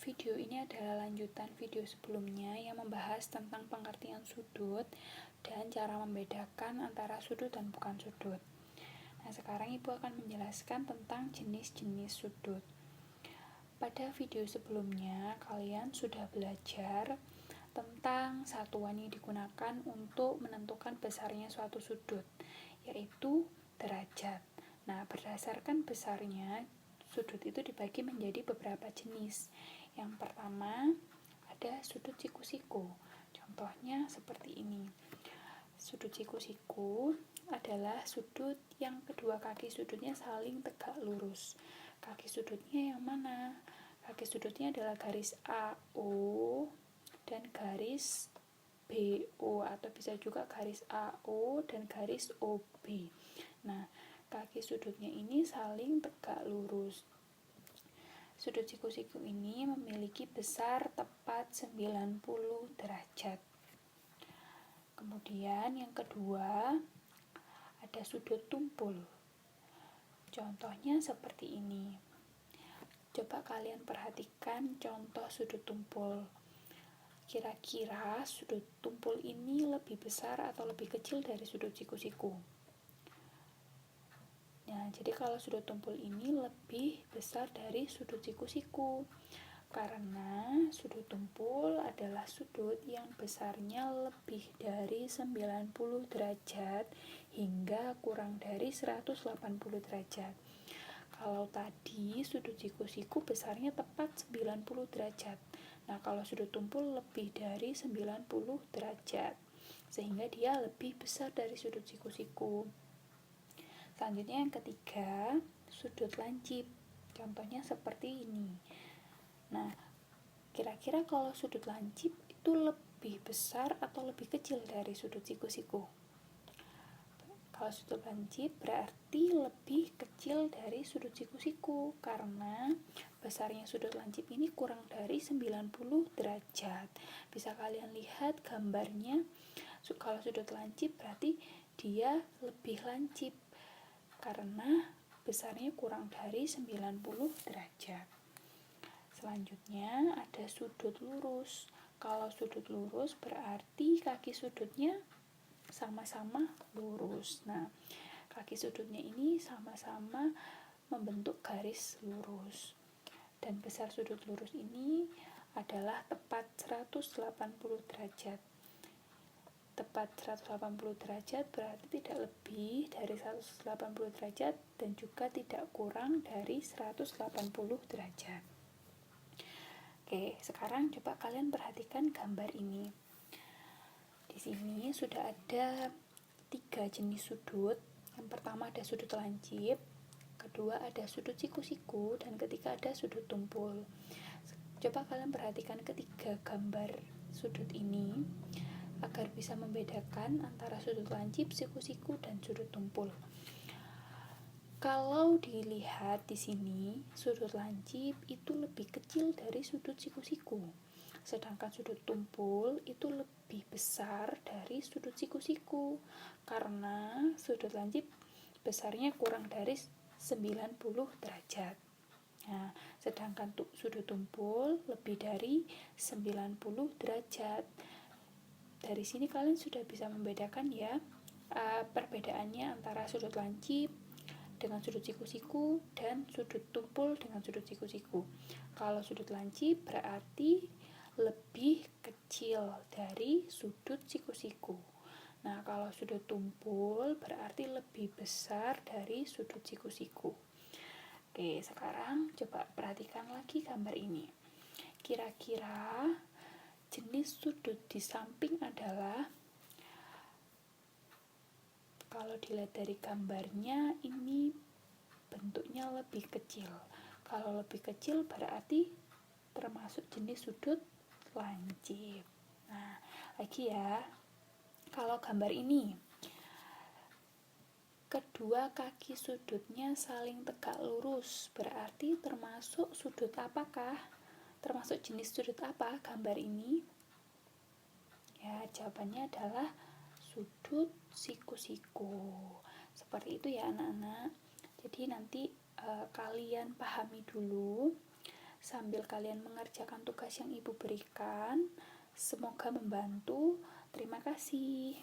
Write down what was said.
Video ini adalah lanjutan video sebelumnya yang membahas tentang pengertian sudut dan cara membedakan antara sudut dan bukan sudut. Nah, sekarang Ibu akan menjelaskan tentang jenis-jenis sudut. Pada video sebelumnya, kalian sudah belajar tentang satuan yang digunakan untuk menentukan besarnya suatu sudut, yaitu derajat. Nah, berdasarkan besarnya, sudut itu dibagi menjadi beberapa jenis. Yang pertama, ada sudut siku-siku. Contohnya seperti ini. Sudut siku-siku adalah sudut yang kedua kaki sudutnya saling tegak lurus. Kaki sudutnya yang mana? Kaki sudutnya adalah garis AO dan garis BO, atau bisa juga garis AO dan garis OB. Nah, kaki sudutnya ini saling tegak lurus. Sudut siku-siku ini memiliki besar tepat 90 derajat. Kemudian yang kedua, ada sudut tumpul. Contohnya seperti ini. Coba kalian perhatikan contoh sudut tumpul. Kira-kira sudut tumpul ini lebih besar atau lebih kecil dari sudut siku-siku? Nah, jadi kalau sudut tumpul ini lebih besar dari sudut siku-siku, karena sudut tumpul adalah sudut yang besarnya lebih dari 90 derajat hingga kurang dari 180 derajat. Kalau tadi sudut siku-siku besarnya tepat 90 derajat. Nah, kalau sudut tumpul lebih dari 90 derajat, sehingga dia lebih besar dari sudut siku-siku. Selanjutnya yang ketiga, sudut lancip. Contohnya seperti ini. Nah, kira-kira kalau sudut lancip itu lebih besar atau lebih kecil dari sudut siku-siku? Kalau sudut lancip berarti lebih kecil dari sudut siku-siku, karena besarnya sudut lancip ini kurang dari 90 derajat. Bisa kalian lihat gambarnya. Kalau sudut lancip berarti dia lebih lancip karena besarnya kurang dari 90 derajat. Selanjutnya ada sudut lurus. Kalau sudut lurus berarti kaki sudutnya sama-sama lurus. Nah, kaki sudutnya ini sama-sama membentuk garis lurus. Dan besar sudut lurus ini adalah tepat 180 derajat. Tepat 180 derajat berarti tidak lebih dari 180 derajat dan juga tidak kurang dari 180 derajat. Oke, sekarang coba kalian perhatikan gambar ini. Di sini sudah ada 3 jenis sudut. Yang pertama ada sudut lancip, kedua ada sudut siku-siku, dan ketiga ada sudut tumpul. Coba kalian perhatikan ketiga gambar sudut ini agar bisa membedakan antara sudut lancip, siku-siku, dan sudut tumpul. Kalau dilihat di sini, sudut lancip itu lebih kecil dari sudut siku-siku, sedangkan sudut tumpul itu lebih besar dari sudut siku-siku, karena sudut lancip besarnya kurang dari 90 derajat. Nah, sedangkan sudut tumpul lebih dari 90 derajat. Dari sini kalian sudah bisa membedakan ya perbedaannya antara sudut lancip dengan sudut siku-siku dan sudut tumpul dengan sudut siku-siku. Kalau sudut lancip berarti lebih kecil dari sudut siku-siku. Nah, kalau sudut tumpul berarti lebih besar dari sudut siku-siku. Oke, sekarang coba perhatikan lagi gambar ini. Kira-kira jenis sudut di samping adalah, kalau dilihat dari gambarnya ini bentuknya lebih kecil. Kalau lebih kecil berarti termasuk jenis sudut lancip. Nah, lagi ya, kalau gambar ini kedua kaki sudutnya saling tegak lurus, berarti termasuk sudut apakah? Termasuk jenis sudut apa gambar ini? Ya, jawabannya adalah sudut siku-siku. Seperti itu ya anak-anak. Jadi nanti kalian pahami dulu sambil kalian mengerjakan tugas yang ibu berikan. Semoga membantu. Terima kasih.